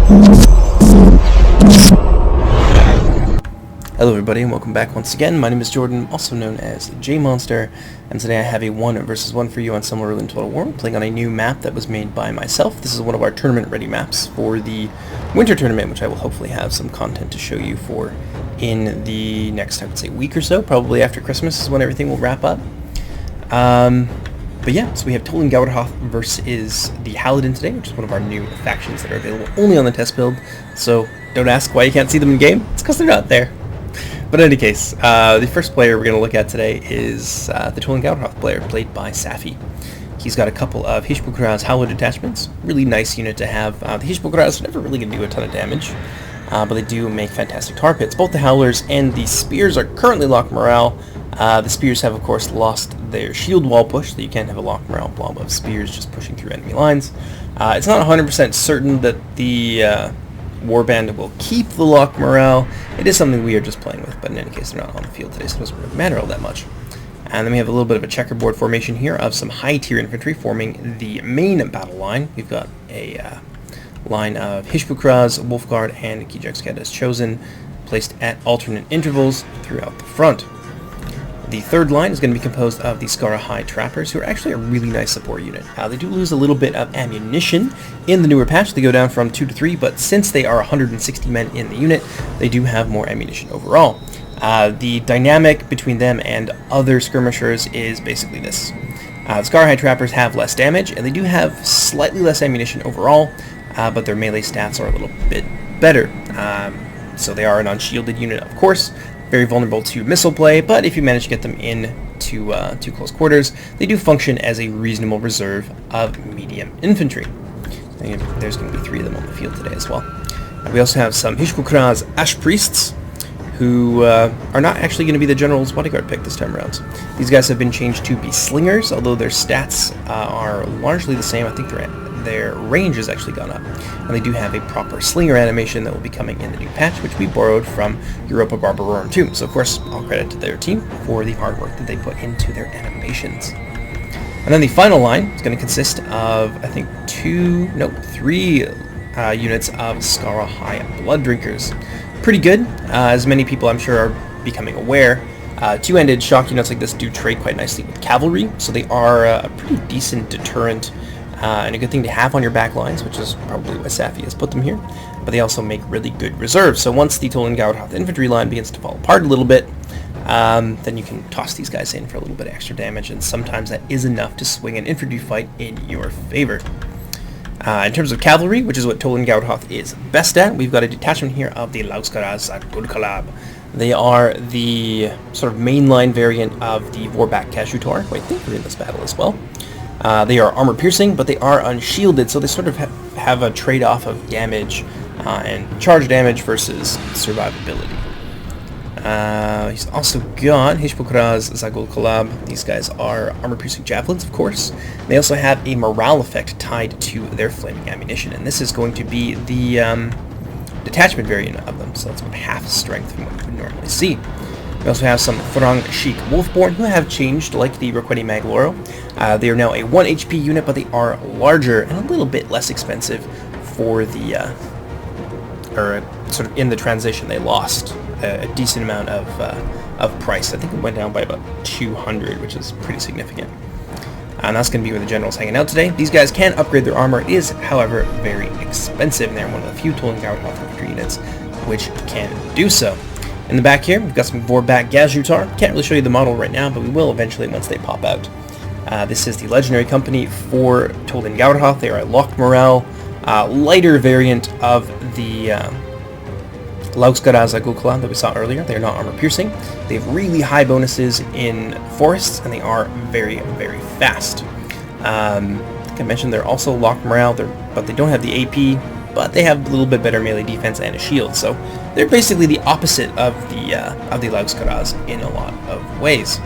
Hello everybody and welcome back once again. My name is Jordan, also known as JMonster, and today I have a 1 versus 1 for you on Silmarillion Total War, playing on a new map that was made by myself. This is one of our tournament ready maps for the winter tournament, which I will hopefully have some content to show you for in the next, I would say, week or so. Probably after Christmas is when everything will wrap up. But yeah, so we have Tollen-Gaurhoth versus the Halidon today, which is one of our new factions that are available only on the test build. So don't ask why you can't see them in game. It's because they're not there. But in any case, the first player we're going to look at today is the Tol-in-Gaurhoth player, played by Safi. He's got a couple of Hishbukraz Howler detachments. Really nice unit to have. The Hishbukraz are never really going to do a ton of damage, but they do make fantastic tar pits. Both the Howlers and the Spears are currently locked morale. The Spears have, of course, lost their shield wall push, so you can't have a locked morale blob of Spears just pushing through enemy lines. It's not 100% certain that the Warband will keep the lock morale. It is something we are just playing with, but in any case they're not on the field today, so it doesn't really matter all that much. And then we have a little bit of a checkerboard formation here of some high tier infantry forming the main battle line. We've got a line of Hishbukraz, Wolfguard, and Kijekskad as chosen, placed at alternate intervals throughout the front. The third line is going to be composed of the Skara High Trappers, who are actually a really nice support unit. They do lose a little bit of ammunition in the newer patch. They go down from 2 to 3, but since they are 160 men in the unit, they do have more ammunition overall. The dynamic between them and other skirmishers is basically this. The Skara High Trappers have less damage, and they do have slightly less ammunition overall, but their melee stats are a little bit better. So they are an unshielded unit, of course. Very vulnerable to missile play, but if you manage to get them in to close quarters, they do function as a reasonable reserve of medium infantry. And there's going to be 3 of them on the field today as well. We also have some Hishbukraz Ash Priests, who are not actually going to be the General's bodyguard pick this time around. These guys have been changed to be Slingers, although their stats are largely the same. I think their range has actually gone up. And they do have a proper Slinger animation that will be coming in the new patch, which we borrowed from Europa Barbarorum 2. So of course, all credit to their team for the hard work that they put into their animations. And then the final line is going to consist of, I think, 3 units of Skara High Blood Drinkers. Pretty good, as many people I'm sure are becoming aware. Two-ended shock units like this do trade quite nicely with cavalry, so they are a pretty decent deterrent and a good thing to have on your back lines, which is probably why Safi has put them here. But they also make really good reserves, so once the Tollen-Gaurhoth infantry line begins to fall apart a little bit, then you can toss these guys in for a little bit of extra damage, and sometimes that is enough to swing an infantry fight in your favor. In terms of cavalry, which is what Tollen-Gaurhoth is best at, we've got a detachment here of the Lauskaraz Gulkalab. They are the sort of mainline variant of the Vorback Kashutar, who I think are in this battle as well. They are armor-piercing, but they are unshielded, so they sort of have a trade-off of damage and charge damage versus survivability. He's also got Hishbukraz Zagul Kalab. These guys are armor-piercing javelins, of course. They also have a morale effect tied to their flaming ammunition, and this is going to be the detachment variant of them, so that's about half strength from what you would normally see. We also have some Farang Sheik Wolfborn, who have changed like the Roquetti Magloro. They are now a 1 HP unit, but they are larger and a little bit less expensive for the, sort of in the transition they lost a decent amount of price. I think it went down by about 200, which is pretty significant. And that's going to be where the General's hanging out today. These guys can upgrade their armor. It is, however, very expensive, and they're one of the few Tollen-Gaurhoth infantry units which can do so. In the back here, we've got some Vorback Gazutar. Can't really show you the model right now, but we will eventually once they pop out. This is the legendary company for Tollen-Gaurhoth. They are a locked morale, lighter variant of the Lauskaraz Agulkala that we saw earlier. They are not armor-piercing. They have really high bonuses in forests, and they are very, very fast. Like I mentioned, they're also locked morale, but they don't have the AP, but they have a little bit better melee defense and a shield, so they're basically the opposite of the Lauskaraz in a lot of ways.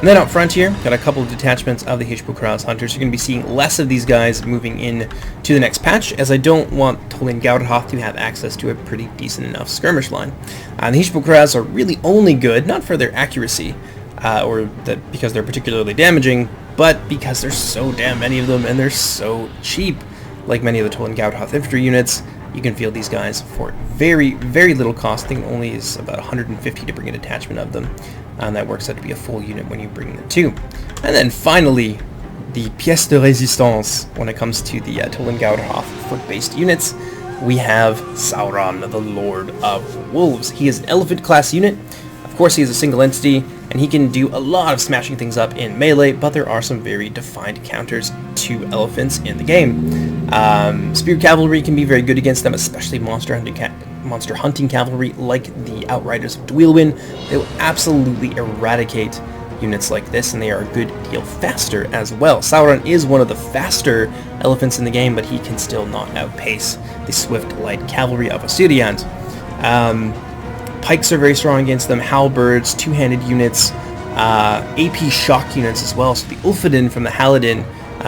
And then out front here, got a couple of detachments of the Hishbukraz Hunters. You're going to be seeing less of these guys moving in to the next patch, as I don't want Tollen-Gaurhoth to have access to a pretty decent enough skirmish line. The Hishbukraz are really only good, not for their accuracy, because they're particularly damaging, but because there's so damn many of them and they're so cheap. like many of the Tol-in-Gaurhoth infantry units, you can field these guys for very, very little cost. I think only is about 150 to bring a detachment of them, and that works out to be a full unit when you bring the 2. And then finally, the pièce de résistance when it comes to the Tol-in-Gaurhoth foot-based units. We have Sauron, the Lord of Wolves. He is an elephant-class unit. Of course, he is a single entity, and he can do a lot of smashing things up in melee, but there are some very defined counters to elephants in the game. Spear cavalry can be very good against them, especially monster hunting cavalry like the Outriders of Dweilwyn. They will absolutely eradicate units like this, and they are a good deal faster as well. Sauron is one of the faster elephants in the game, but he can still not outpace the swift light cavalry of Assyrians. Pikes are very strong against them, halberds, two-handed units, AP shock units as well. So the Ulfadin from the Haladin,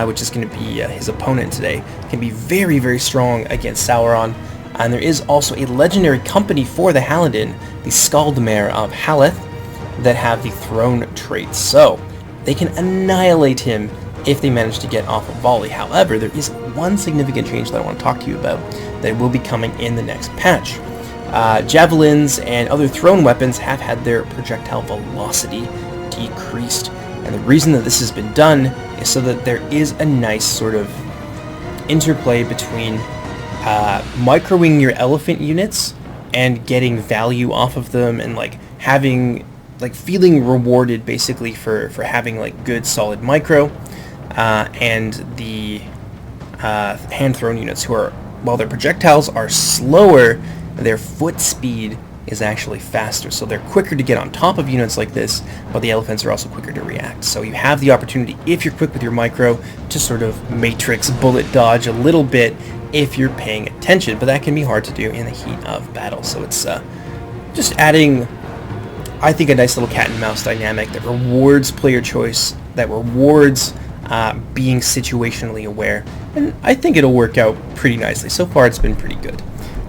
which is going to be his opponent today, can be very, very strong against Sauron. And there is also a legendary company for the Haladin, the Skaldmare of Haleth, that have the throne trait, so they can annihilate him if they manage to get off a volley. However, there is one significant change that I want to talk to you about that will be coming in the next patch. Javelins and other thrown weapons have had their projectile velocity decreased, and the reason that this has been done is so that there is a nice sort of interplay between microing your elephant units and getting value off of them, and like having feeling rewarded basically for having like good solid micro, and the hand thrown units who are, while their projectiles are slower, their foot speed is actually faster, so they're quicker to get on top of units like this, but the elephants are also quicker to react. So you have the opportunity, if you're quick with your micro, to sort of matrix bullet dodge a little bit if you're paying attention, but that can be hard to do in the heat of battle. So it's just adding, I think, a nice little cat and mouse dynamic that rewards player choice, that rewards being situationally aware, and I think it'll work out pretty nicely. So far it's been pretty good.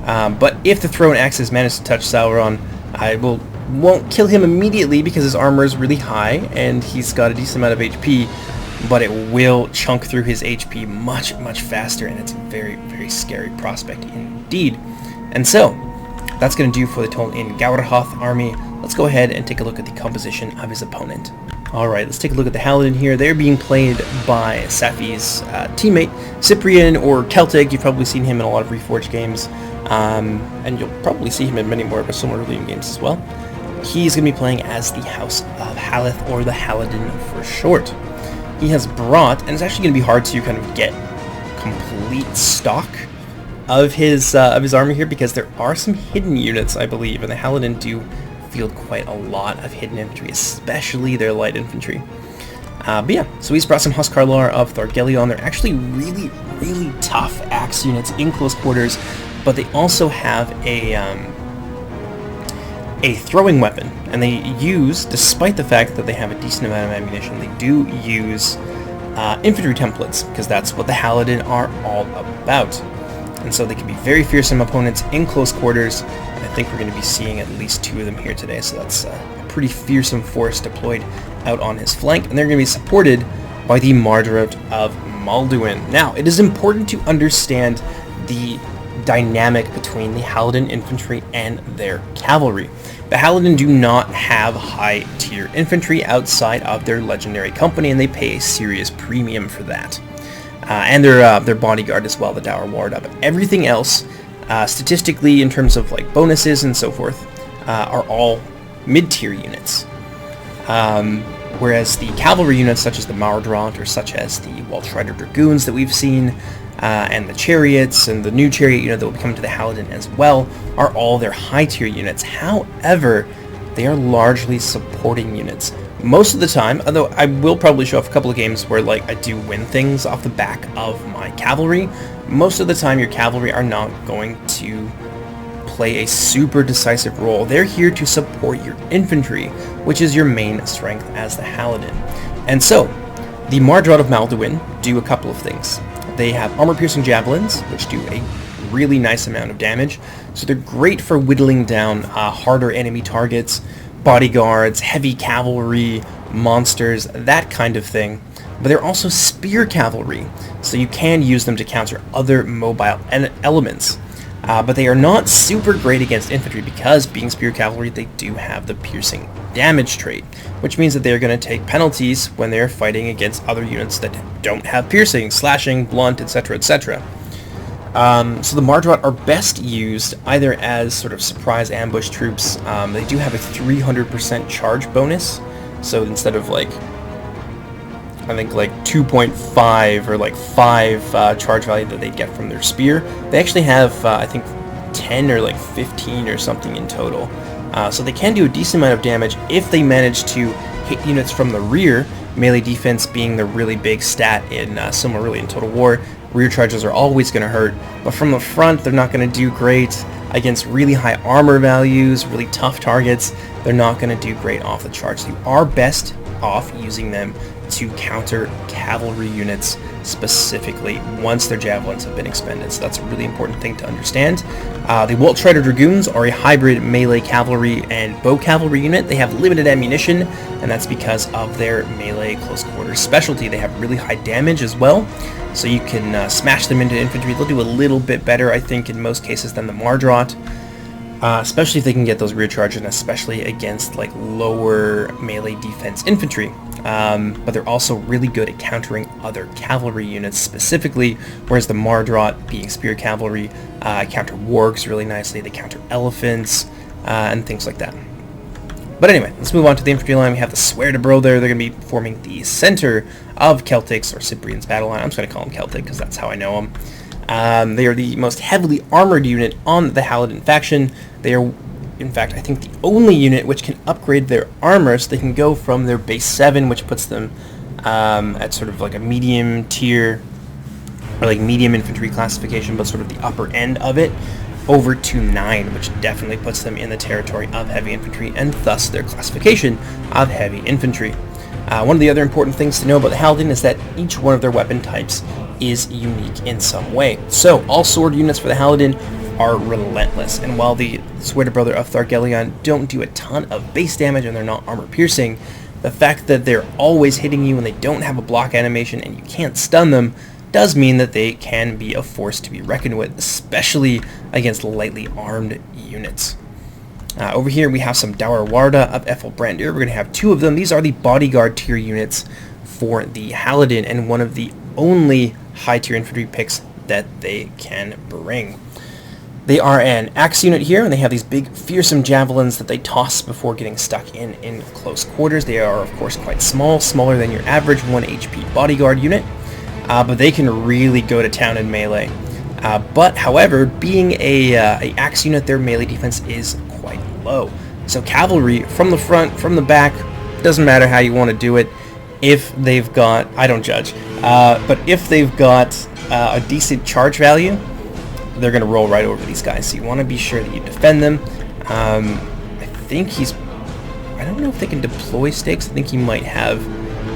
But if the thrown axes manage to touch Sauron, I won't kill him immediately because his armor is really high and he's got a decent amount of HP, but it will chunk through his HP much, much faster, and it's a very, very scary prospect indeed. And so, that's going to do for the Tol-in-Gaurhoth army. Let's go ahead and take a look at the composition of his opponent. Alright, let's take a look at the Halidon here. They're being played by Safi's teammate, Cyprian, or Celtic. You've probably seen him in a lot of Reforged games, and you'll probably see him in many more of the Silmarillion games as well. He's going to be playing as the House of Haleth, or the Haladin for short. He has brought, and it's actually going to be hard to kind of get complete stock of his army here, because there are some hidden units, I believe, and the Haladin do field quite a lot of hidden infantry, especially their light infantry. But yeah, so he's brought some Huskarlar of Thargelion. They're actually really, really tough axe units in close quarters, but they also have a throwing weapon, and they use, despite the fact that they have a decent amount of ammunition, they do use infantry templates, because that's what the Haladin are all about. And so they can be very fearsome opponents in close quarters, and I think we're going to be seeing at least 2 of them here today, so that's a pretty fearsome force deployed out on his flank, and they're going to be supported by the Mardrot of Malduin. Now, it is important to understand the dynamic between the Haladin infantry and their cavalry. The Haladin do not have high-tier infantry outside of their legendary company, and they pay a serious premium for that. And their bodyguard as well, the Dour Warda. But everything else, statistically, in terms of like bonuses and so forth, are all mid-tier units. Whereas the cavalry units, such as the Mardrot, or such as the Waltrider Dragoons that we've seen, and the chariots, and the new chariot unit that will be coming to the Haladin as well, are all their high-tier units. However, they are largely supporting units. Most of the time, although I will probably show off a couple of games where like I do win things off the back of my cavalry, most of the time your cavalry are not going to play a super decisive role. They're here to support your infantry, which is your main strength as the Haladin. And so, the Mardrot of Malduin do a couple of things. They have armor-piercing javelins, which do a really nice amount of damage, so they're great for whittling down harder enemy targets, bodyguards, heavy cavalry, monsters, that kind of thing. But they're also spear cavalry, so you can use them to counter other mobile elements. But they are not super great against infantry because, being spear cavalry, they do have the piercing damage trait, which means that they're going to take penalties when they're fighting against other units that don't have piercing, slashing, blunt, etc., etc. So the Mardrot are best used either as sort of surprise ambush troops. They do have a 300% charge bonus, so instead of like, I think like 2.5 or like 5 charge value that they get from their spear, they actually have I think 10 or like 15 or something in total. So they can do a decent amount of damage if they manage to hit units from the rear, melee defense being the really big stat in Silmarillion Total War. Rear charges are always going to hurt, but from the front they're not going to do great against really high armor values, really tough targets. They're not going to do great off the charge. So you are best off using them to counter cavalry units specifically once their javelins have been expended. So that's a really important thing to understand. The Waltrider Dragoons are a hybrid melee cavalry and bow cavalry unit. They have limited ammunition, and that's because of their melee close quarters specialty. They have really high damage as well, so you can smash them into infantry. They'll do a little bit better, I think, in most cases than the Mardrot. Especially if they can get those rear charges, and especially against like lower melee defense infantry. But they're also really good at countering other cavalry units specifically, whereas the Mardrot, being spear cavalry, counter wargs really nicely. They counter elephants and things like that. But anyway, let's move on to the infantry line. We have the Swear to Bro there. They're going to be forming the center of Celtic's or Cyprian's battle line. I'm just going to call them Celtic because that's how I know them. They are the most heavily armored unit on the Halidon faction. They are, in fact, I think the only unit which can upgrade their armor, so they can go from their base 7, which puts them at sort of like a medium tier, or like medium infantry classification, but sort of the upper end of it, over to 9, which definitely puts them in the territory of heavy infantry, and thus their classification of heavy infantry. One of the other important things to know about the Halidon is that each one of their weapon types is unique in some way. So all sword units for the Halidon are relentless, and while the Sweater Brother of Thargelion don't do a ton of base damage and they're not armor piercing, the fact that they're always hitting you and they don't have a block animation and you can't stun them does mean that they can be a force to be reckoned with, especially against lightly armed units. Over here we have some Daur Warda of Ethelbrandir. We're going to have 2 of them. These are the bodyguard tier units for the Halidon, and one of the only high tier infantry picks that they can bring. They are an axe unit here, and they have these big fearsome javelins that they toss before getting stuck in close quarters. They are of course quite small, smaller than your average 1 HP bodyguard unit, but they can really go to town in melee. But however, being a axe unit, their melee defense is quite low. So cavalry from the front, from the back, doesn't matter how you want to do it. If they've got, I don't judge, but if they've got a decent charge value, they're going to roll right over these guys. So you want to be sure that you defend them. I think I don't know if they can deploy stakes. I think he might have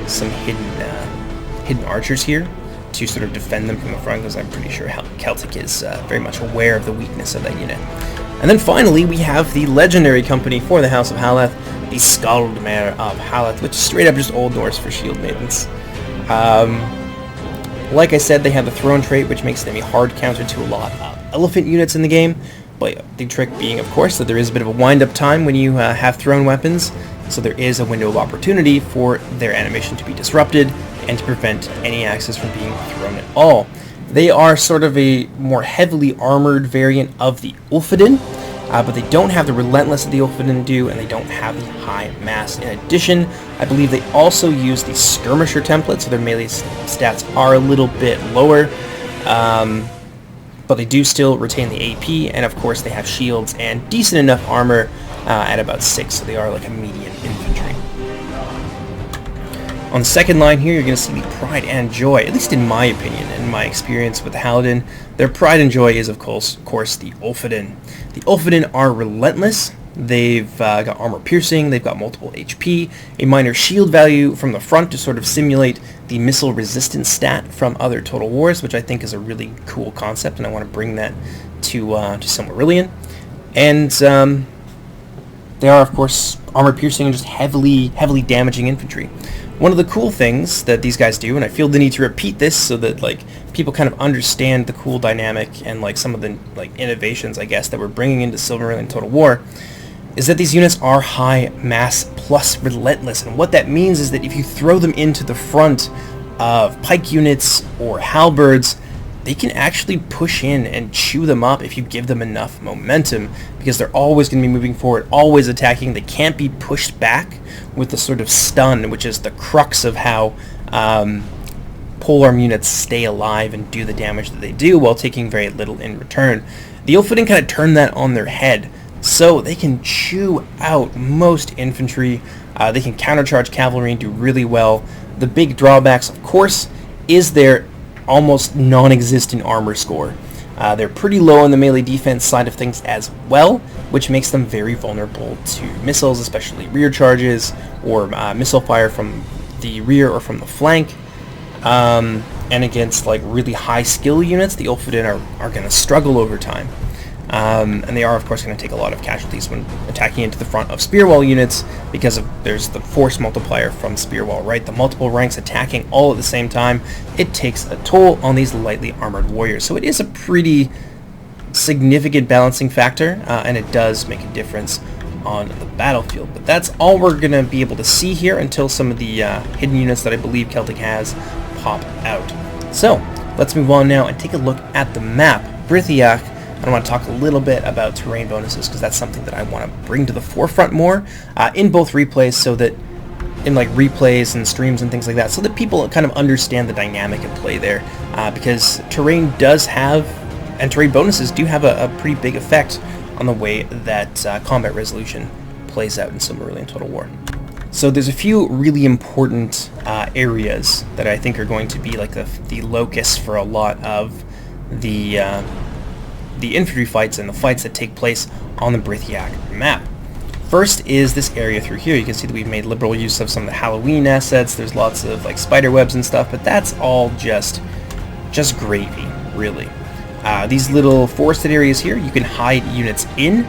some hidden archers here to sort of defend them from the front, because I'm pretty sure Celtic is very much aware of the weakness of that unit. And then finally, we have the legendary company for the House of Halath, the Skaldmare of Halath, which is straight up just Old Norse for shield maidens. Like I said, they have the throne trait, which makes them a hard counter to a lot of elephant units in the game, but the trick being, of course, that there is a bit of a wind-up time when you have thrown weapons, so there is a window of opportunity for their animation to be disrupted and to prevent any axes from being thrown at all. They are sort of a more heavily armored variant of the Ulfadin, but they don't have the relentless that the Ulfadin do, and they don't have the high mass. In addition, I believe they also use the skirmisher template, so their melee stats are a little bit lower, but they do still retain the AP, and of course they have shields and decent enough armor at about 6, so they are like a medium infantry. On the second line here, you're going to see the Pride and Joy, at least in my opinion and my experience with the Halidon. Their Pride and Joy is, of course the Ulfadin. The Ulfadin are relentless. They've got armor piercing, they've got multiple HP, a minor shield value from the front to sort of simulate the missile resistance stat from other Total Wars, which I think is a really cool concept, and I want to bring that to Silmarillion. And they are, of course, armor-piercing and just heavily damaging infantry. One of the cool things that these guys do, and I feel the need to repeat this so that like people kind of understand the cool dynamic and like some of the like innovations, I guess, that we're bringing into Silmarillion Total War, is that these units are high mass plus relentless. And what that means is that if you throw them into the front of pike units or halberds, they can actually push in and chew them up if you give them enough momentum, because they're always going to be moving forward, always attacking. They can't be pushed back with the sort of stun, which is the crux of how polearm units stay alive and do the damage that they do while taking very little in return. The Ilfwine kind of turn that on their head, so they can chew out most infantry. They can countercharge cavalry and do really well. The big drawbacks, of course, is their almost non-existent armor score. They're pretty low on the melee defense side of things as well, which makes them very vulnerable to missiles, especially rear charges or missile fire from the rear or from the flank. And against like really high skill units, the Ilfwine are going to struggle over time. And they are, of course, going to take a lot of casualties when attacking into the front of spear wall units, because there's the force multiplier from spear wall, right? The multiple ranks attacking all at the same time. It takes a toll on these lightly armored warriors. So it is a pretty significant balancing factor, and it does make a difference on the battlefield. But that's all we're going to be able to see here until some of the hidden units that I believe Celtic has pop out. So let's move on now and take a look at the map. BRETHIL. I want to talk a little bit about terrain bonuses, because that's something that I want to bring to the forefront more in both replays, so that in like replays and streams and things like that, so that people kind of understand the dynamic at play there, because terrain does have, and terrain bonuses do have a pretty big effect on the way that combat resolution plays out in Silmarillion Total War. So there's a few really important areas that I think are going to be like the locus for a lot of the infantry fights and the fights that take place on the BRETHIL map. First is this area through here. You can see that we've made liberal use of some of the Halloween assets. There's lots of like spider webs and stuff, but that's all just gravy, really. These little forested areas here, you can hide units in,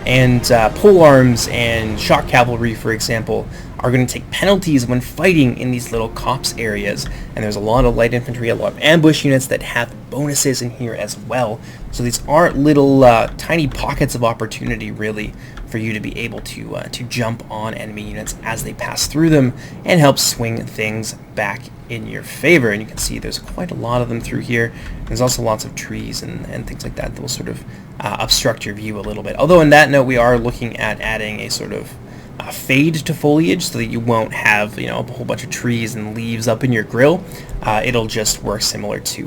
and polearms and shock cavalry, for example, are going to take penalties when fighting in these little copse areas. And there's a lot of light infantry, a lot of ambush units that have bonuses in here as well. So these are little tiny pockets of opportunity, really, for you to be able to jump on enemy units as they pass through them and help swing things back in your favor. And you can see there's quite a lot of them through here. There's also lots of trees and things like that will sort of obstruct your view a little bit. Although on that note, we are looking at adding a sort of fade to foliage, so that you won't have, you know, a whole bunch of trees and leaves up in your grill. It'll just work similar to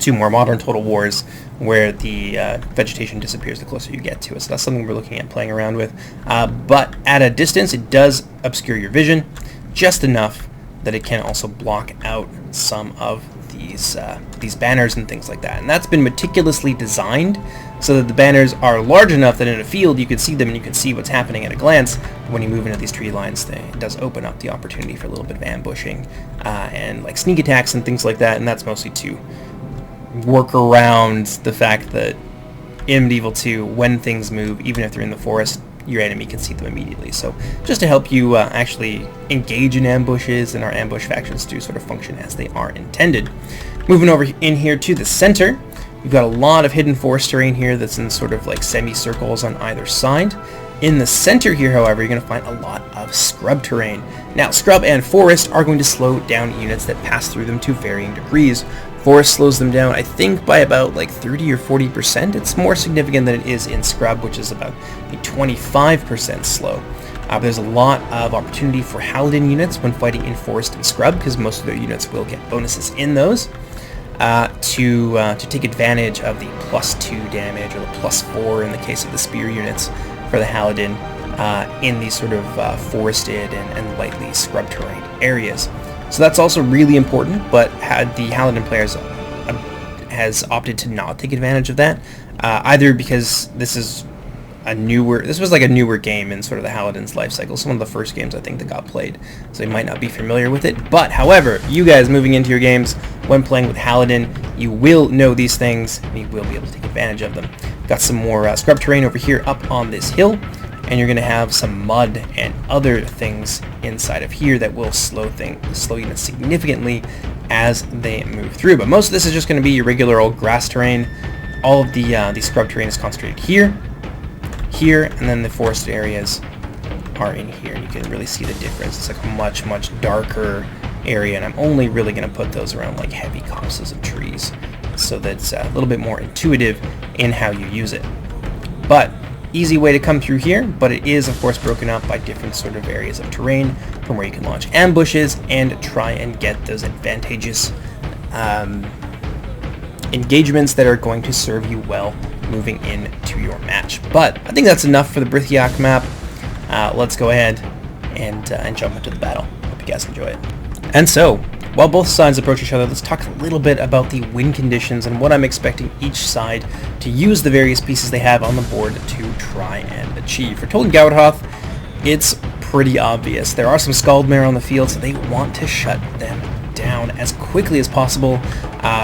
more modern Total Wars, where the vegetation disappears the closer you get to it. So that's something we're looking at playing around with. But at a distance, it does obscure your vision just enough that it can also block out some of these banners and things like that. And that's been meticulously designed so that the banners are large enough that in a field you can see them and you can see what's happening at a glance. But when you move into these tree lines, it does open up the opportunity for a little bit of ambushing and like sneak attacks and things like that. And that's mostly to work around the fact that in Medieval 2, when things move, even if they're in the forest, your enemy can see them immediately. So just to help you actually engage in ambushes, and our ambush factions do sort of function as they are intended. Moving over in here to the center, you've got a lot of hidden forest terrain here that's in sort of like semicircles on either side. In the center here, however, you're going to find a lot of scrub terrain. Now, scrub and forest are going to slow down units that pass through them to varying degrees. Forest slows them down, I think, by about like 30 or 40%. It's more significant than it is in scrub, which is about a 25% slow. But there's a lot of opportunity for Halidon units when fighting in forest and scrub, because most of their units will get bonuses in those to take advantage of the +2 damage or the +4 in the case of the spear units for the Halidon in these sort of forested and lightly scrub terrain areas. So that's also really important, but the Halidon players has opted to not take advantage of that, either because this was like a newer game in sort of the Halidon's life cycle. It's one of the first games I think that got played, so you might not be familiar with it. But however, you guys moving into your games when playing with Halidon, you will know these things and you will be able to take advantage of them. Got some more scrub terrain over here up on this hill, and you're going to have some mud and other things inside of here that will slow units significantly as they move through. But most of this is just going to be your regular old grass terrain. All of the scrub terrain is concentrated here, and then the forested areas are in here, and you can really see the difference. It's like a much darker area, and I'm only really going to put those around like heavy copses of trees, so that it's a little bit more intuitive in how you use it. But easy way to come through here, but it is of course broken up by different sort of areas of terrain from where you can launch ambushes and try and get those advantageous engagements that are going to serve you well moving into your match. But I think that's enough for the BRETHIL map. Let's go ahead and jump into the battle. Hope you guys enjoy it. And so, while both sides approach each other, let's talk a little bit about the win conditions and what I'm expecting each side to use the various pieces they have on the board to try and achieve. For Tol-in-Gaurhoth, it's pretty obvious. There are some Skaldmare on the field, so they want to shut them down as quickly as possible.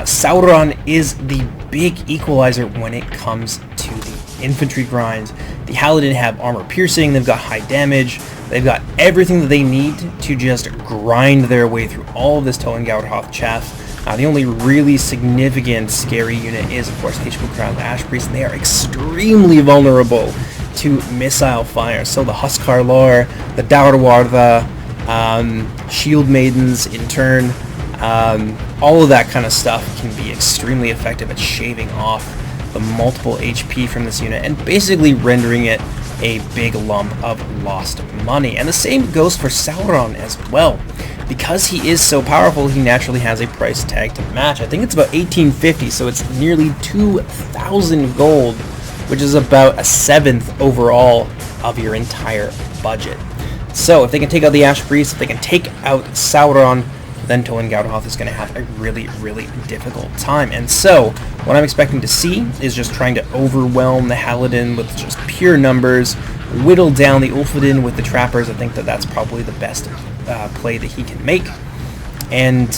Sauron is the big equalizer when it comes to the infantry grind. The Halidon have armor piercing, they've got high damage, they've got everything that they need to just grind their way through all of this Tollen-Gaurhoth chaff. The only really significant scary unit is, of course, HP Crowned Ash Priest, and they are extremely vulnerable to missile fire. So the Huskar Lore, the Daurwartha, Shield Maidens in turn, all of that kind of stuff can be extremely effective at shaving off the multiple HP from this unit and basically rendering it a big lump of lost money. And the same goes for Sauron as well. Because he is so powerful, he naturally has a price tag to match. I think it's about 1850, so it's nearly 2,000 gold, which is about a seventh overall of your entire budget. So if they can take out the Ash Priest, if they can take out Sauron, then Tol-in-Gaurhoth is going to have a really difficult time. And so, what I'm expecting to see is just trying to overwhelm the Haladin with just pure numbers, whittle down the Ulfodin with the Trappers. I think that that's probably the best play that he can make. And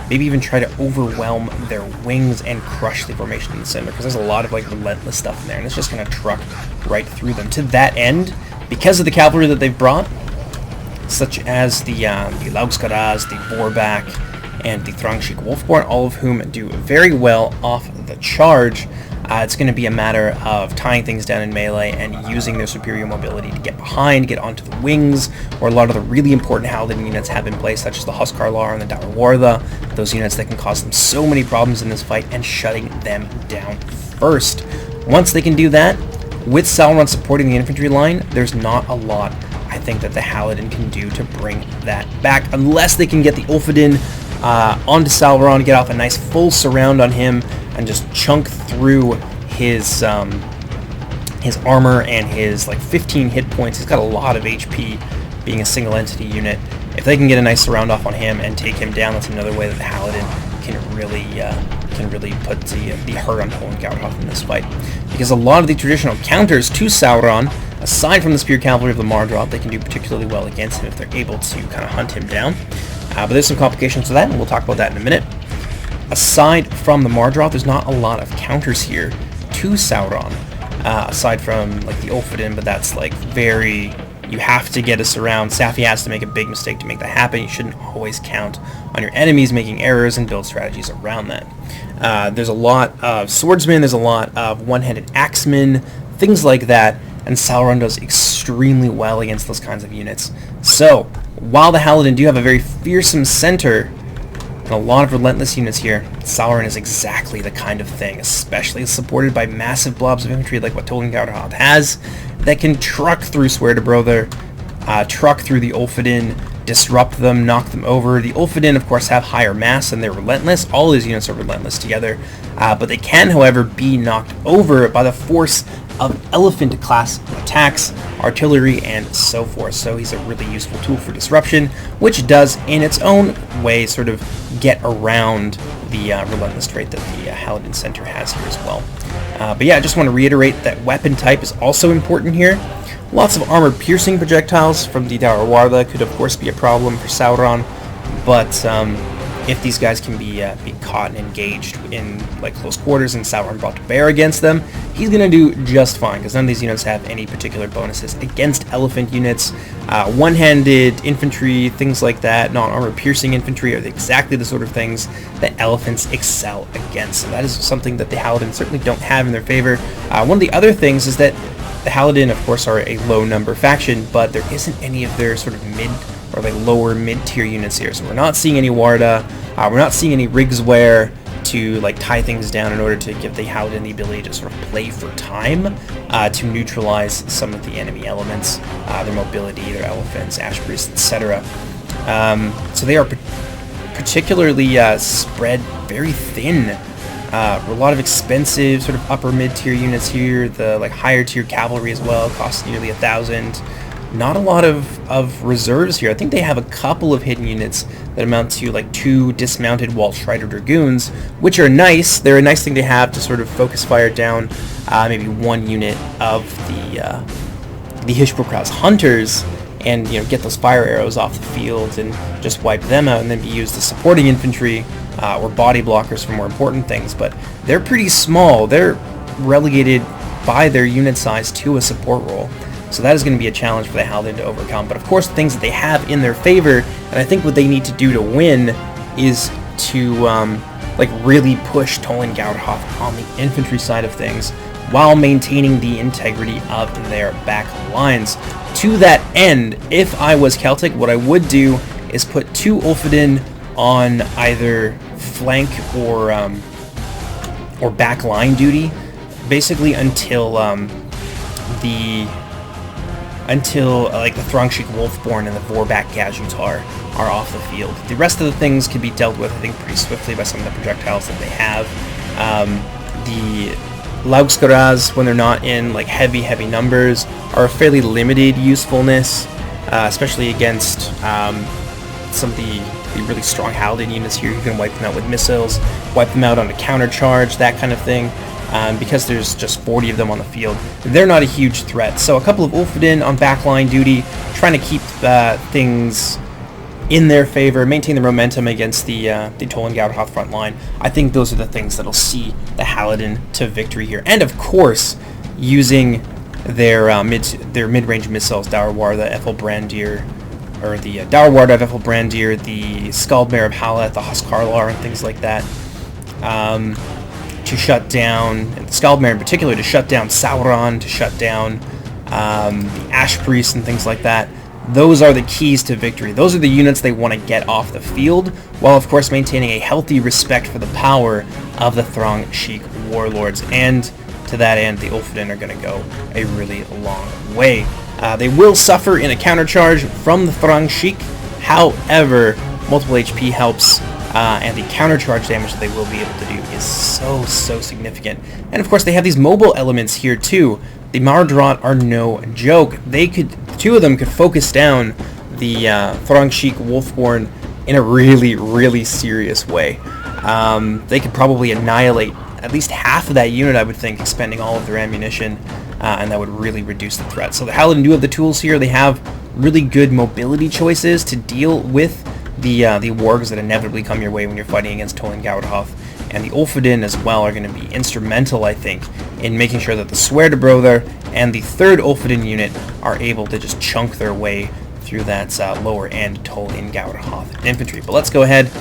maybe even try to overwhelm their wings and crush the formation in the center, because there's a lot of like relentless stuff in there, and it's just going to truck right through them. To that end, because of the cavalry that they've brought, such as the Laugskaraz, the Vorbak, and the Throngshik Wolfborn, all of whom do very well off the charge. It's going to be a matter of tying things down in melee and using their superior mobility to get behind, get onto the wings, or a lot of the really important Haladin units have in place, such as the Huskar Lore and the Daurwartha, those units that can cause them so many problems in this fight, and shutting them down first. Once they can do that, with Sauron supporting the infantry line, there's not a lot I think that the Halidon can do to bring that back, unless they can get the Ulfodin onto Sauron, get off a nice full surround on him, and just chunk through his armor and his like 15 hit points. He's got a lot of HP being a single entity unit. If they can get a nice surround off on him and take him down, that's another way that the Halidon can really put the hurt on Tol-in-Gaurhoth in this fight. Because a lot of the traditional counters to Sauron, aside from the Spear Cavalry of the Mardrop, they can do particularly well against him if they're able to kind of hunt him down. But there's some complications to that, and we'll talk about that in a minute. Aside from the Mardrop, there's not a lot of counters here to Sauron, aside from like the Ulfodin, but that's like very... You have to get a surround. Safi has to make a big mistake to make that happen. You shouldn't always count on your enemies making errors and build strategies around that. There's a lot of swordsmen, there's a lot of one-handed axemen, things like that, and Sauron does extremely well against those kinds of units. So, while the Halidon do have a very fearsome center and a lot of relentless units here, Sauron is exactly the kind of thing, especially supported by massive blobs of infantry like what Tol-in-Gaurhoth has, that can truck through Swear-to-Brother, truck through the Ulfodin, disrupt them, knock them over. The Ulfodin, of course, have higher mass and they're relentless. All these units are relentless together, but they can, however, be knocked over by the force of elephant-class attacks, artillery, and so forth. So he's a really useful tool for disruption, which does, in its own way, sort of get around the relentless trait that the Haladin Center has here as well. But yeah, I just want to reiterate that weapon type is also important here. Lots of armor-piercing projectiles from the Daurwartha could, of course, be a problem for Sauron, but if these guys can be caught and engaged in like close quarters and Sauron brought to bear against them, he's going to do just fine, because none of these units have any particular bonuses against elephant units. One-handed infantry, things like that, non-armor piercing infantry are exactly the sort of things that elephants excel against. So that is something that the Halidon certainly don't have in their favor. One of the other things is that the Halidon, of course, are a low number faction, but there isn't any of their sort of mid or like lower mid-tier units here. So we're not seeing any Warda, we're not seeing any Rigswear to like tie things down in order to give the Halidon the ability to sort of play for time to neutralize some of the enemy elements, their mobility, their elephants, ash priests, etc. So they are particularly spread very thin. A lot of expensive sort of upper mid-tier units here. The like higher tier cavalry as well costs nearly 1,000. Not a lot of reserves here. I think they have a couple of hidden units that amount to like 2 dismounted Waldschreider Dragoons, which are nice. They're a nice thing to have to sort of focus fire down maybe 1 unit of the Hishpokra's Hunters, and get those fire arrows off the field and just wipe them out, and then be used as supporting infantry or body blockers for more important things. But they're pretty small. They're relegated by their unit size to a support role. So that is going to be a challenge for the Halidon to overcome. But of course, the things that they have in their favor, and I think what they need to do to win, is to like really push Tollen-Gaurhoth on the infantry side of things, while maintaining the integrity of their back lines. To that end, if I was Celtic, what I would do is put 2 Ulfodin on either flank or back line duty, basically until like the Throngshik Wolfborn and the Vorbak Gajutar are off the field. The rest of the things can be dealt with, I think, pretty swiftly by some of the projectiles that they have. The Laugskaraz, when they're not in like heavy numbers, are a fairly limited usefulness, especially against some of the really strong Halidon units here. You can wipe them out with missiles, wipe them out on a counter charge, that kind of thing. Because there's just 40 of them on the field, they're not a huge threat. So a couple of Ulfodin on backline duty, trying to keep things in their favor, maintain the momentum against the Tollen-Gaurhoth front line. I think those are the things that'll see the Halidon to victory here. And of course, using their mid-range missiles, Dauerwarda, Ethelbrandir, or the Dauerwarda of Ethelbrandir, the Skaldmare of Haleth, the Huskarlar, and things like that. To shut down, and the Skaldmare in particular, to shut down Sauron, to shut down the Ash Priest and things like that. Those are the keys to victory. Those are the units they want to get off the field, while of course maintaining a healthy respect for the power of the Throngshik warlords. And to that end, the Ulfodin are going to go a really long way. They will suffer in a countercharge from the Throngshik. However, multiple HP helps. And the countercharge damage that they will be able to do is so significant. And of course, they have these mobile elements here too. The Mardrot are no joke. Two of them could focus down the Throngshik Wolfborn in a really serious way. They could probably annihilate at least half of that unit, I would think, expending all of their ammunition, and that would really reduce the threat. So the Halidon do have the tools here. They have really good mobility choices to deal with the wargs that inevitably come your way when you're fighting against Tollen-Gaurhoth, and the Ulfodin as well are going to be instrumental, I think, in making sure that the Sweardebrother and the 3rd Ulfodin unit are able to just chunk their way through that lower end Tol-in-Gaurhoth infantry. But let's go ahead,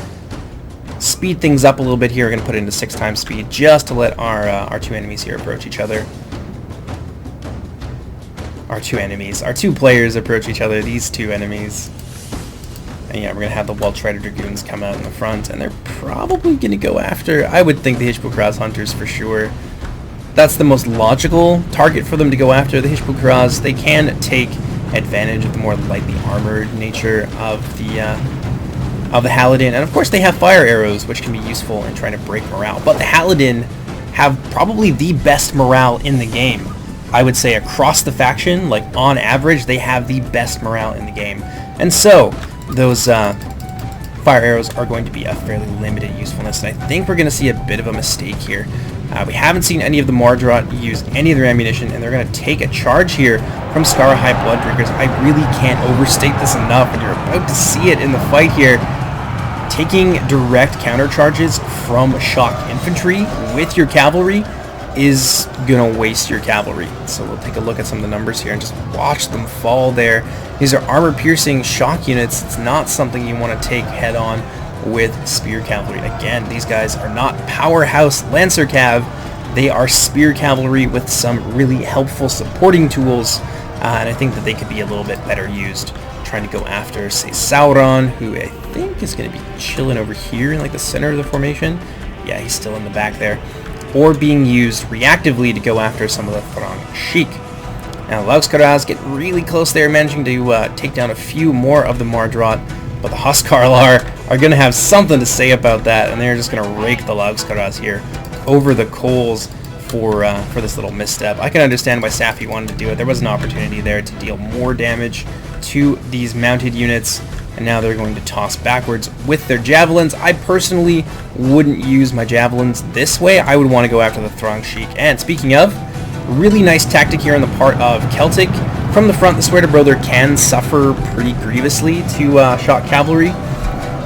speed things up a little bit here. We're going to put it into 6 times speed just to let our 2 enemies here approach each other. Our 2 players approach each other, these 2 enemies. And yeah, we're going to have the Waldschreider Dragoons come out in the front, and they're probably going to go after, I would think, the Hishpokra's Hunters for sure. That's the most logical target for them to go after. The Hishpokra's, they can take advantage of the more lightly armored nature of the Halidon, and of course they have fire arrows, which can be useful in trying to break morale. But the Halidon have probably the best morale in the game. I would say across the faction, like on average, they have the best morale in the game. And so those fire arrows are going to be a fairly limited usefulness, and I think we're going to see a bit of a mistake here. We haven't seen any of the Mardrot use any of their ammunition, and they're going to take a charge here from Scarahai Bloodbreakers. I really can't overstate this enough, and you're about to see it in the fight here. Taking direct counter charges from shock infantry with your cavalry is going to waste your cavalry. So we'll take a look at some of the numbers here and just watch them fall there. These are armor-piercing shock units. It's not something you want to take head-on with spear cavalry. Again, these guys are not powerhouse Lancer Cav. They are spear cavalry with some really helpful supporting tools, and I think that they could be a little bit better used trying to go after, say, Sauron, who I think is going to be chilling over here in like the center of the formation. Yeah, he's still in the back there. Or being used reactively to go after some of the Throng Sheik. Now, Lauxkaraz get really close there, managing to take down a few more of the Mardrot, but the Huskarlar are going to have something to say about that, and they're just going to rake the Lauxkaraz here over the coals for this little misstep. I can understand why Safi wanted to do it. There was an opportunity there to deal more damage to these mounted units, and now they're going to toss backwards with their javelins. I personally wouldn't use my javelins this way. I would want to go after the Throng Sheik. And speaking of, really nice tactic here on the part of Celtic. From the front, the Sweater can suffer pretty grievously to shock cavalry.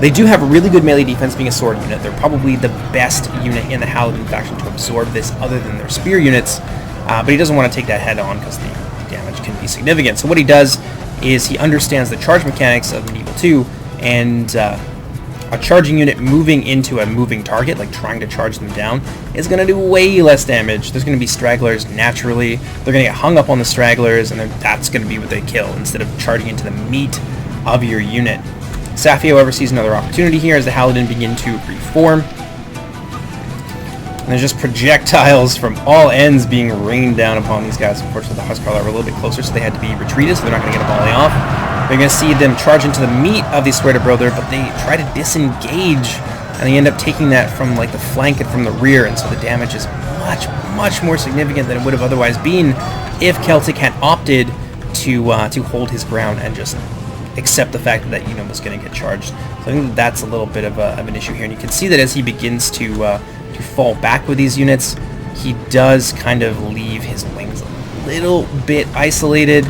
They do have a really good melee defense being a sword unit. They're probably the best unit in the Halidon faction to absorb this other than their spear units, but he doesn't want to take that head on because the damage can be significant. So what he does is he understands the charge mechanics of Medieval 2, and a charging unit moving into a moving target, like trying to charge them down, is going to do way less damage. There's going to be stragglers naturally. They're going to get hung up on the stragglers, and that's going to be what they kill, instead of charging into the meat of your unit. Safi, however, sees another opportunity here as the Halidon begin to reform. And there's just projectiles from all ends being rained down upon these guys. Unfortunately, the Huskarlar were a little bit closer, so they had to be retreated, so they're not going to get a volley off. They're going to see them charge into the meat of the Sweaterbrother, but they try to disengage, and they end up taking that from like the flank and from the rear, and so the damage is much more significant than it would have otherwise been if Celtic had opted to hold his ground and just accept the fact that that unit was going to get charged. So I think that's a little bit of an issue here, and you can see that as he begins to fall back with these units, he does kind of leave his wings a little bit isolated.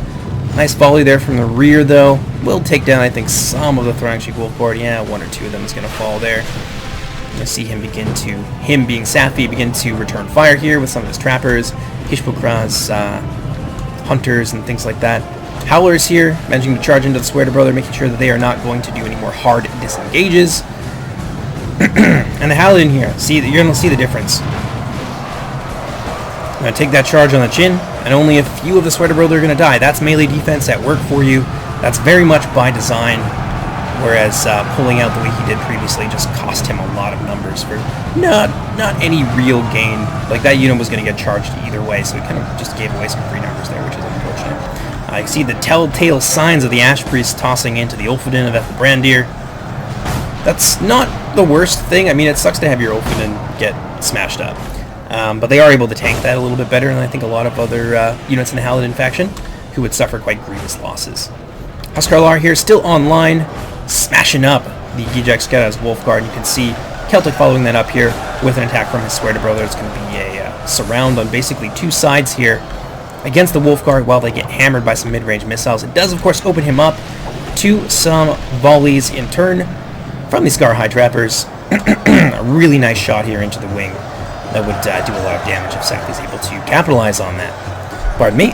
Nice volley there from the rear, though. Will take down, I think, some of the Thrangshik Wolfguard. Yeah, one or two of them is going to fall there. You'll see him being Safi, begin to return fire here with some of his trappers, Hishpokras, hunters, and things like that. Howlers here, managing to charge into the Sweaterbrother, making sure that they are not going to do any more hard disengages. And the Haladin here, you're going to see the difference. I'm going to take that charge on the chin, and only a few of the Sweaterbrother are going to die. That's melee defense at work for you. That's very much by design, whereas pulling out the way he did previously just cost him a lot of numbers for not any real gain. Like, that unit was going to get charged either way, so he kind of just gave away some free numbers there, which is unfortunate. I see the telltale signs of the Ash Priest tossing into the Ulfodin of Ethelbrandir. That's not the worst thing. I mean, it sucks to have your Ulfodin get smashed up. But they are able to tank that a little bit better than I think a lot of other units in the Halidin faction, who would suffer quite grievous losses. Huskarlar here, still online, smashing up the Gijax Wolfguard. You can see Celtic following that up here with an attack from his Sweaterbrother. It's going to be a surround on basically two sides here against the Wolfguard while they get hammered by some mid-range missiles. It does, of course, open him up to some volleys in turn from the Scar High Trappers. A really nice shot here into the wing that would do a lot of damage if Safi's able to capitalize on that. Pardon me.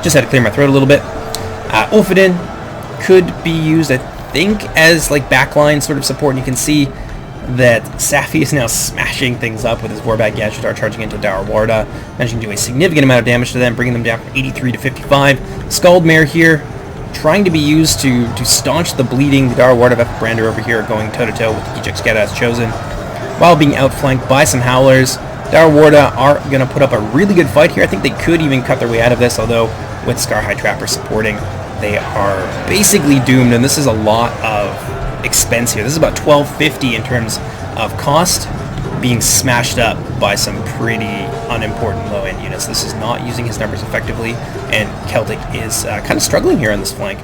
Just had to clear my throat a little bit. Ulfodin could be used, I think, as like backline sort of support, and you can see that Safi is now smashing things up with his Vorbag Gadgetar charging into Dawar Warda, managing to do a significant amount of damage to them, bringing them down from 83 to 55. Skaldmare here, trying to be used to staunch the bleeding. The Dawar Warda of Ethelbrandir over here going toe-to-toe with the Gijax as chosen, while being outflanked by some Howlers. Dawar Warda are going to put up a really good fight here. I think they could even cut their way out of this, although with Scar High Trapper supporting, they are basically doomed, and this is a lot of expense here. This is about 1250 in terms of cost, being smashed up by some pretty unimportant low-end units. This is not using his numbers effectively, and Celtic is kind of struggling here on this flank.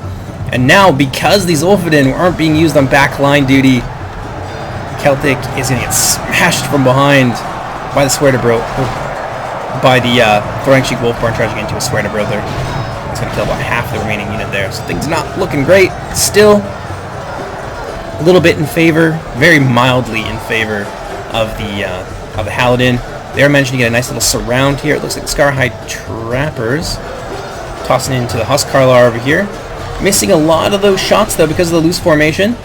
And now, because these Ulfodin aren't being used on backline duty, Celtic is going to get smashed from behind by the by the Thrangshik Wolfbarn charging into a Sweaterbrother. It's going to kill about half the remaining unit there, so things not looking great. Still, a little bit in favor, very mildly in favor of the of the Haladin. They're managing to get a nice little surround here. It looks like the Scarhide Trappers tossing into the Huskarlar over here. Missing a lot of those shots, though, because of the loose formation.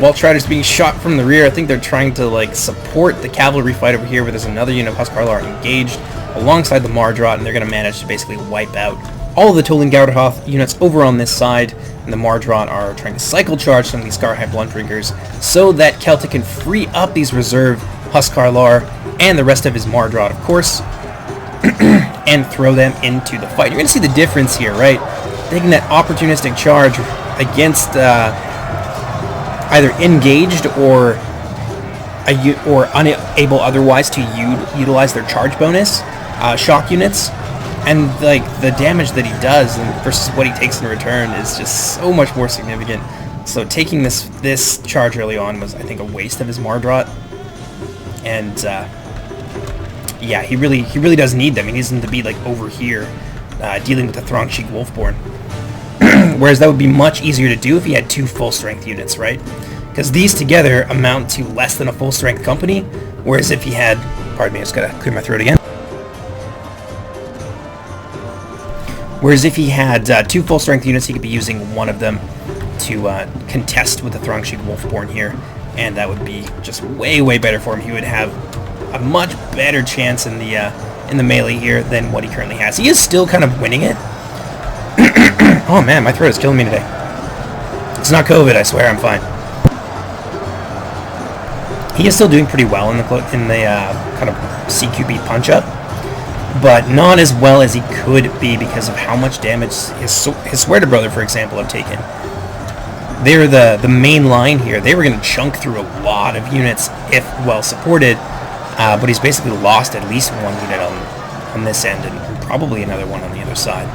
Waltriders being shot from the rear. I think they're trying to, like, support the cavalry fight over here, where there's another unit of Huskarlar engaged alongside the Mardrot, and they're going to manage to basically wipe out all of the Tollen-Gaurhoth units over on this side, and the Mardrot are trying to cycle charge some of these Scarhide Bluntringers so that Celtic can free up these reserve Huskarlar and the rest of his Mardrot, of course, and throw them into the fight. You're going to see the difference here, right? Taking that opportunistic charge against either engaged or unable otherwise to utilize their charge bonus shock units, and like the damage that he does versus what he takes in return is just so much more significant. So taking this charge early on was, I think, a waste of his Mardrot, and yeah, he really does need them. He needs them to be like over here dealing with the Throngsheik Wolfborn. Whereas that would be much easier to do if he had 2 full-strength units, right? Because these together amount to less than a full-strength company, whereas if he had... Pardon me, I just gotta clear my throat again. Whereas if he had 2 full-strength units, he could be using one of them to contest with the Throngsheik Wolfborn here, and that would be just way, way better for him. He would have a much better chance in the melee here than what he currently has. He is still kind of winning it. Oh man, my throat is killing me today. It's not COVID, I swear, I'm fine. He is still doing pretty well in the kind of CQB punch-up, but not as well as he could be because of how much damage his Sweater Brother, for example, have taken. They're the main line here. They were going to chunk through a lot of units if well supported, but he's basically lost at least 1 unit on this end and probably another one on the other side.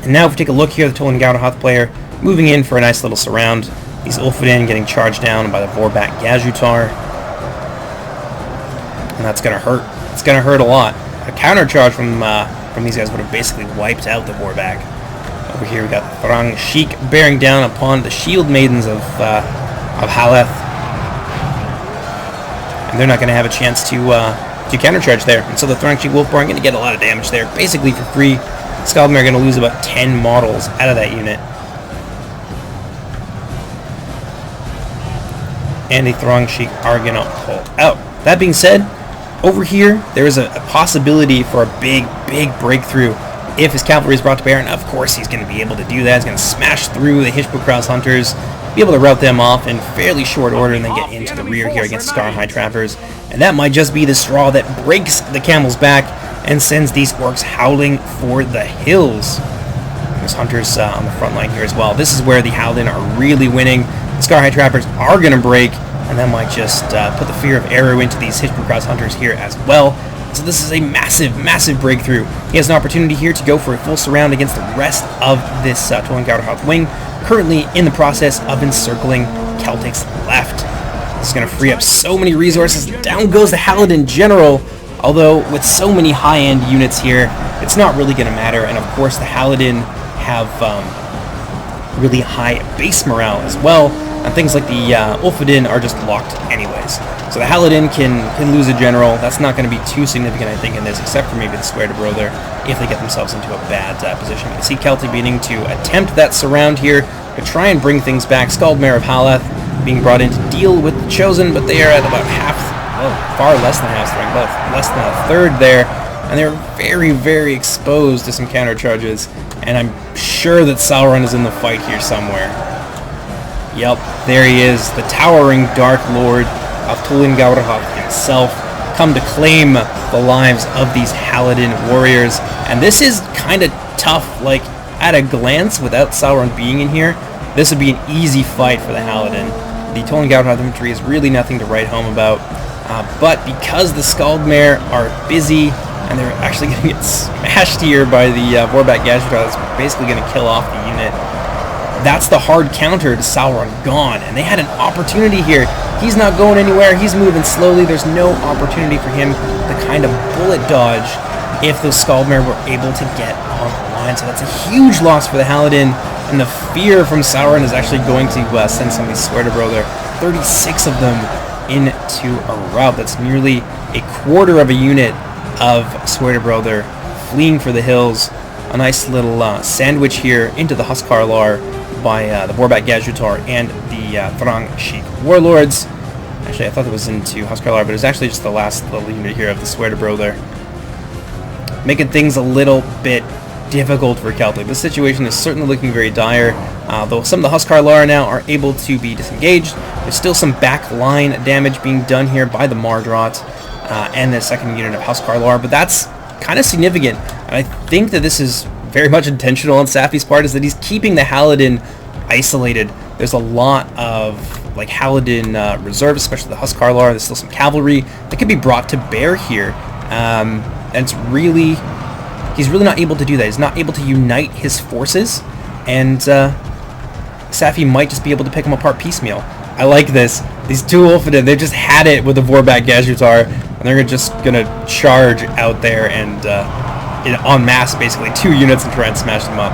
And now if we take a look here, the Tol-in-Gaurhoth player moving in for a nice little surround. These Ulfadin getting charged down by the Vorbak Gajutar. And that's going to hurt. It's going to hurt a lot. A counter charge from these guys would have basically wiped out the Vorbak. Over here we got the Throngsheik bearing down upon the Shield Maidens of Haleth. And they're not going to have a chance to countercharge there. And so the Throngsheik Wolfborn going to get a lot of damage there, basically for free. Skaldmere are going to lose about 10 models out of that unit. And the Throngsheik are going to pull out. That being said, over here, there is a possibility for a big, big breakthrough if his cavalry is brought to bear. And of course, he's going to be able to do that. He's going to smash through the Hishbokraus Hunters, be able to rout them off in fairly short order, and then get into the rear here against Scarhide Trappers. And that might just be the straw that breaks the camel's back and sends these orcs howling for the hills. There's hunters on the front line here as well. This is where the Halidon are really winning. The Scarhide Trappers are going to break, and that might just put the fear of arrow into these Hishbokraus hunters here as well. So this is a massive, massive breakthrough. He has an opportunity here to go for a full surround against the rest of this Tol-in-Gaurhoth wing, currently in the process of encircling Celtic's left. This is going to free up so many resources. Down goes the Haladin General, although with so many high-end units here, it's not really going to matter. And of course, the Haladin have really high base morale as well, and things like the Ulfadin are just locked anyways. So the Haladin can lose a general. That's not going to be too significant, I think, in this, except for maybe the Square Bro there, if they get themselves into a bad position. You can see Celtic beginning to attempt that surround here to try and bring things back. Skaldmare of Haleth being brought in to deal with the Chosen, but they are at about half, well, far less than half strength, about less than a third there, and they're very, very exposed to some counter charges, and I'm sure that Sauron is in the fight here somewhere. Yep, there he is, the towering Dark Lord of Tol-in-Gaurhoth himself, come to claim the lives of these Haladin warriors. And this is kind of tough, like, at a glance, without Sauron being in here, this would be an easy fight for the Haladin. The Tol-in-Gaurhoth infantry is really nothing to write home about, but because the Skaldmare are busy, and they're actually going to get smashed here by the Vorbak Gajutar that's basically going to kill off the unit, that's the hard counter to Sauron gone, and they had an opportunity here. He's not going anywhere, he's moving slowly, there's no opportunity for him to kind of bullet dodge if those Skaldmare were able to get online. So that's a huge loss for the Haladin, and the fear from Sauron is actually going to send some of these Sweater Bro there. 36 of them into a rout. That's nearly a quarter of a unit of Swerdebrother fleeing for the hills. A nice little sandwich here into the Huskarlar by the Vorback Gazhutar and the Thrang Sheik Warlords. Actually, I thought it was into Huskarlar, but it was actually just the last little unit here of the Swerdebrother. Making things a little bit difficult for Celtic. This situation is certainly looking very dire, though some of the Huskarlar now are able to be disengaged. There's still some back line damage being done here by the Mardrot and the second unit of Huskarlar, but that's kind of significant, and I think that this is very much intentional on Safi's part, is that he's keeping the Haladin isolated. There's a lot of like Haladin reserves, especially the Huskarlar. There's still some cavalry that could be brought to bear here, and it's really, he's really not able to do that. He's not able to unite his forces, and Safi might just be able to pick them apart piecemeal. I like this. These two Ulfiden, they just had it with the Vorback Gazhutar, and they're just gonna charge out there and en masse, basically, 2 units and try and smash them up.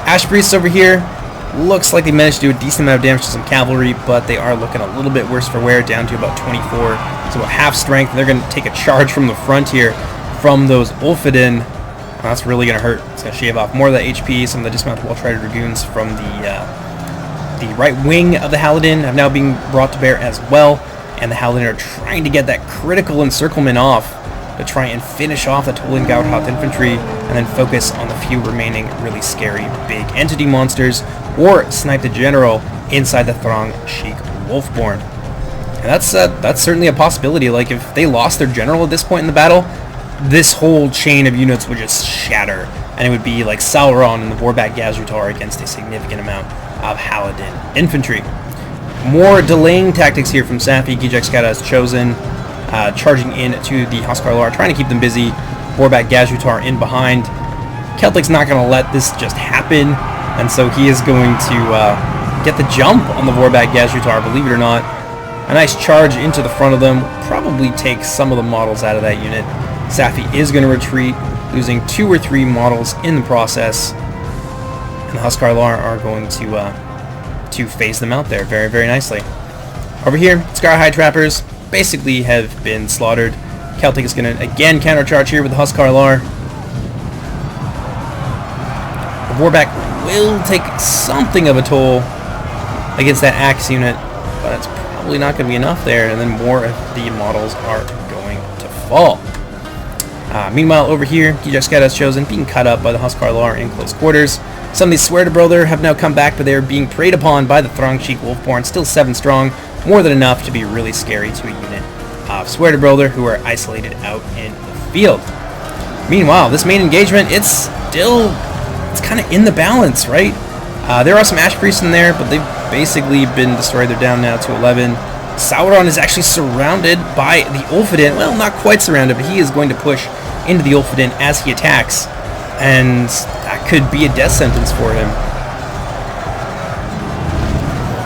Ash Priests over here, looks like they managed to do a decent amount of damage to some cavalry, but they are looking a little bit worse for wear, down to about 24, so about half strength. They're gonna take a charge from the front here from those Ulfiden. That's really gonna hurt. It's gonna shave off more of the HP. Some of the dismounted Weltrider Dragoons from the right wing of the Haladin have now been brought to bear as well, and the Haladin are trying to get that critical encirclement off to try and finish off the Tollen-Gaurhoth infantry and then focus on the few remaining really scary big entity monsters, or snipe the general inside the Thrang Sheik Wolfborn. And that's certainly a possibility. Like, if they lost their general at this point in the battle, this whole chain of units would just shatter, and it would be like Sauron and the Vorback Gazhutar against a significant amount of Haladin infantry. More delaying tactics here from Safi. Gijekskata has chosen, charging in to the Huskarlar, trying to keep them busy. Vorback Gazhutar in behind. Celtic's not going to let this just happen, and so he is going to get the jump on the Vorback Gazhutar, believe it or not. A nice charge into the front of them, probably take some of the models out of that unit. Safi is going to retreat, losing 2 or 3 models in the process, and the Huskarlar are going to phase them out there very, very nicely. Over here, Scarhide Trappers basically have been slaughtered. Celtic is going to again countercharge here with the Huskarlar. The Vorback will take something of a toll against that Axe unit, but it's probably not going to be enough there, and then more of the models are going to fall. Meanwhile, over here, Gijekskata has chosen, being cut up by the Huskarlar in close quarters. Some of these Swerdebrother have now come back, but they are being preyed upon by the Thrang Sheik Wolfborn, still 7 strong, more than enough to be really scary to a unit of Swerdebrother who are isolated out in the field. Meanwhile, this main engagement, it's kind of in the balance, right? There are some Ash Priests in there, but they've basically been destroyed. They're down now to 11. Sauron is actually surrounded by the Ulfiden. Well, not quite surrounded, but he is going to push into the Ulfiden as he attacks, and that could be a death sentence for him.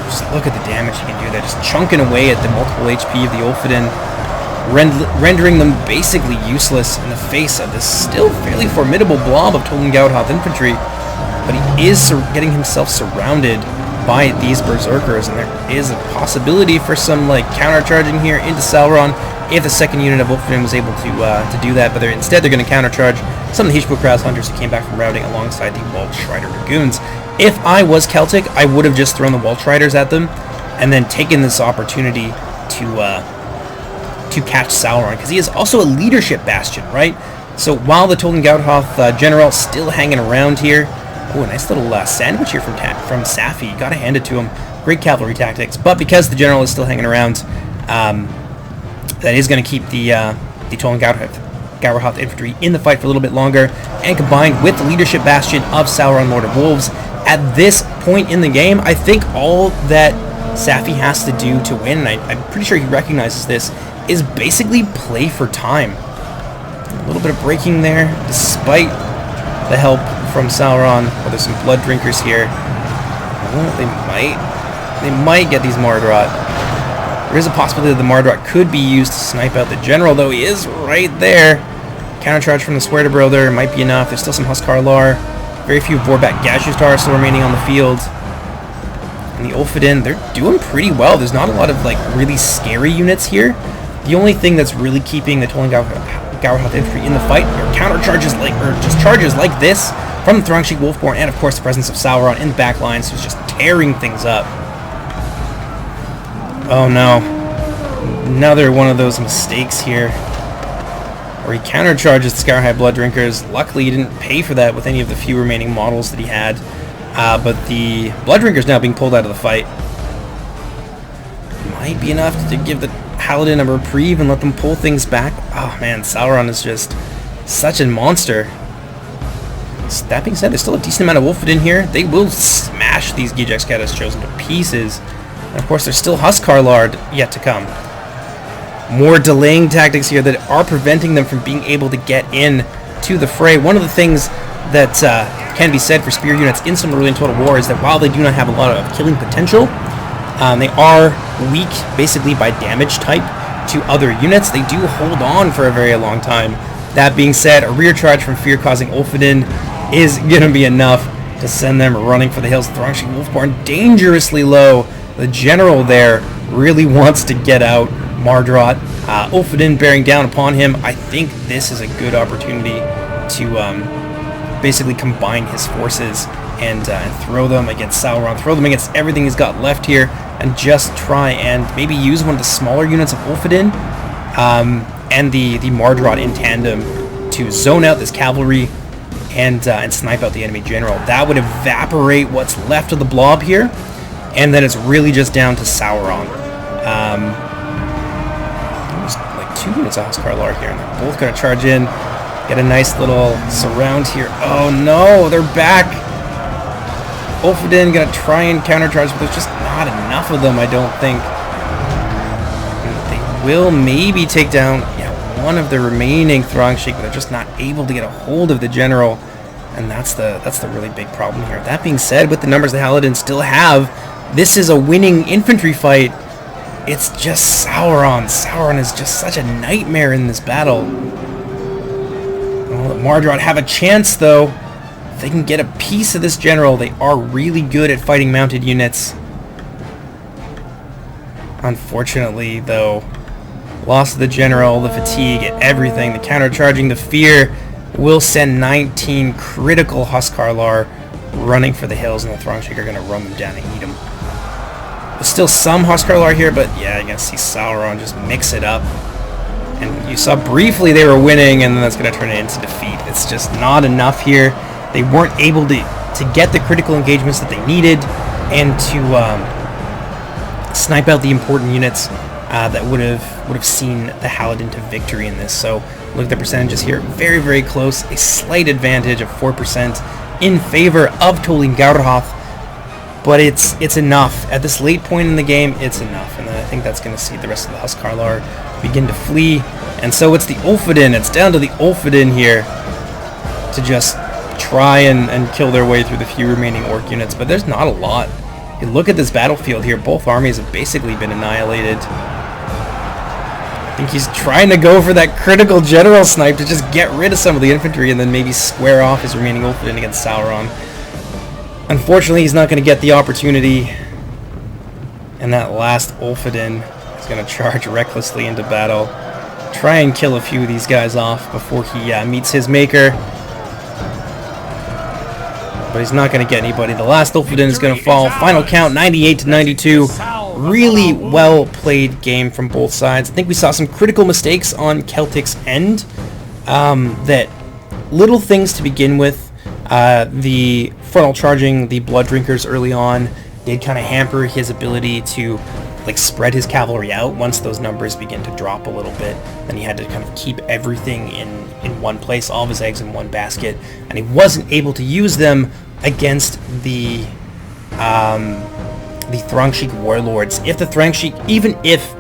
Just look at the damage he can do there, just chunking away at the multiple HP of the Ulfiden, rendering them basically useless in the face of this still fairly formidable blob of Tollen-Gaurhoth infantry. But he is getting himself surrounded by these berserkers, and there is a possibility for some like countercharging here into Sauron if the second unit of Ulfiden was able to do that. But instead they're going to countercharge some of the Hishbukraz hunters who came back from routing alongside the Waltrider Dragoons. If I was Celtic, I would have just thrown the Waltriders at them and then taken this opportunity to catch Sauron, because he is also a leadership bastion, right? So while the Tollen-Gaurhoth general still hanging around here. Oh, a nice little sandwich here from Safi. Gotta hand it to him. Great cavalry tactics. But because the general is still hanging around, that is going to keep the Tollen-Gaurhoth infantry in the fight for a little bit longer. And combined with the leadership bastion of Sauron, Lord of Wolves, at this point in the game, I think all that Safi has to do to win, and I'm pretty sure he recognizes this, is basically play for time. A little bit of breaking there, despite the help from Sauron. Oh, there's some blood drinkers here. Oh, they might get these Mardrot. There is a possibility that the Mardrot could be used to snipe out the general, though he is right there. Countercharge from the Swerdebrother might be enough. There's still some Huskarlar. Very few Vorback Gazhutar still remaining on the field. And the Ulfidin, they're doing pretty well. There's not a lot of like really scary units here. The only thing that's really keeping the Tollen-Gaurhoth infantry in the fight are counter charges or just charges like this from the Throng-Sheik Wolfborn, and of course the presence of Sauron in the back lines, who's just tearing things up. Oh no. Another one of those mistakes here, where he countercharges the Scarhide Blood Drinkers. Luckily he didn't pay for that with any of the few remaining models that he had. But the Blood Drinkers now being pulled out of the fight might be enough to give the Halidon a reprieve and let them pull things back. Oh man, Sauron is just such a monster. That being said, there's still a decent amount of Wolfidin here. They will smash these Gijex Kados chosen to pieces. And of course, there's still Huskarlar yet to come. More delaying tactics here that are preventing them from being able to get in to the fray. One of the things that can be said for spear units in Silmarillion Total War is that while they do not have a lot of killing potential, they are weak basically by damage type to other units. They do hold on for a very long time. That being said, a rear charge from fear-causing Ulfidin is going to be enough to send them running for the hills. Throng-Sheik Wolfborn dangerously low. The general there really wants to get out Mardrot. Ulfidin bearing down upon him. I think this is a good opportunity to basically combine his forces and throw them against Sauron, throw them against everything he's got left here, and just try and maybe use one of the smaller units of Ulfidin and the Mardrot in tandem to zone out this cavalry and snipe out the enemy general. That would evaporate what's left of the blob here, and then it's really just down to Sauron. There's like 2 units of Huskarlar here, and they're both going to charge in, get a nice little surround here. Oh no, they're back! Ulfidin going to try and countercharge, but there's just not enough of them, I don't think. And they will maybe take down one of the remaining Throng-Sheik, but they're just not able to get a hold of the general, and that's the really big problem here. That being said, with the numbers the Halidon still have, this is a winning infantry fight. It's just Sauron. Sauron is just such a nightmare in this battle. Well, the Mardrot have a chance, though. If they can get a piece of this general, they are really good at fighting mounted units. Unfortunately, though, loss of the general, the fatigue, everything, the countercharging, the fear will send 19 critical Huskarlar running for the hills, and the Throng-Sheik are going to run them down and eat them. There's still some Huskarlar here, but yeah, you're going to see Sauron just mix it up. And you saw briefly they were winning, and then that's going to turn it into defeat. It's just not enough here. They weren't able to get the critical engagements that they needed, and to snipe out the important units that would have seen the Halidon to victory in this. So look at the percentages here. Very, very close. A slight advantage of 4% in favor of Tol-in-Gaurhoth. But it's enough. At this late point in the game, it's enough. And I think that's going to see the rest of the Huskarlar begin to flee. And so it's the Ulfidin. It's down to the Ulfidin here to just try and kill their way through the few remaining orc units. But there's not a lot. You look at this battlefield here. Both armies have basically been annihilated. I think he's trying to go for that critical general snipe to just get rid of some of the infantry and then maybe square off his remaining Ulfidin against Sauron. Unfortunately, he's not going to get the opportunity, and that last Ulfidin is going to charge recklessly into battle, try and kill a few of these guys off before he meets his maker. But he's not going to get anybody. The last Ulfidin is going to fall. Final count, 98-92. Really well played game from both sides. I think we saw some critical mistakes on Celtic's end. That little things to begin with. The frontal charging the Blood Drinkers early on did kind of hamper his ability to like spread his cavalry out. Once those numbers begin to drop a little bit, then he had to kind of keep everything in one place, all of his eggs in one basket, and he wasn't able to use them against the Throng-Sheik warlords. If the Throng-Sheik, even if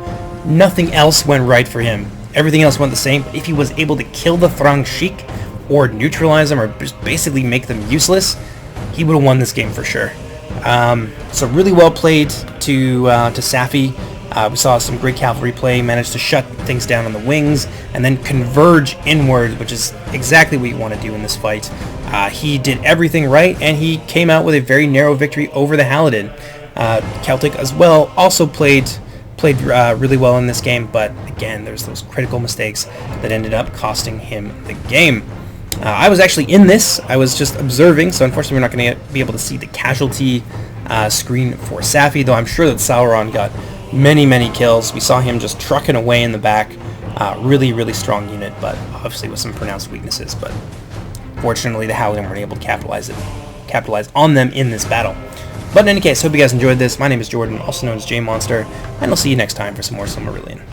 nothing else went right for him, everything else went the same, but if he was able to kill the Throng-Sheik or neutralize them or just basically make them useless, he would have won this game for sure. So really well played to Safi. We saw some great cavalry play, managed to shut things down on the wings, and then converge inward, which is exactly what you want to do in this fight. He did everything right, and he came out with a very narrow victory over the Halidon. Celtic as well also played really well in this game, but again, there's those critical mistakes that ended up costing him the game. I was actually in this. I was just observing, so unfortunately we're not going to be able to see the casualty screen for Safi, though I'm sure that Sauron got many kills. We saw him just trucking away in the back. Really strong unit, but obviously with some pronounced weaknesses. But fortunately, the Halidon weren't able to capitalize on them in this battle. But in any case, hope you guys enjoyed this. My name is Jordan, also known as JMonster, and I'll see you next time for some more Silmarillion.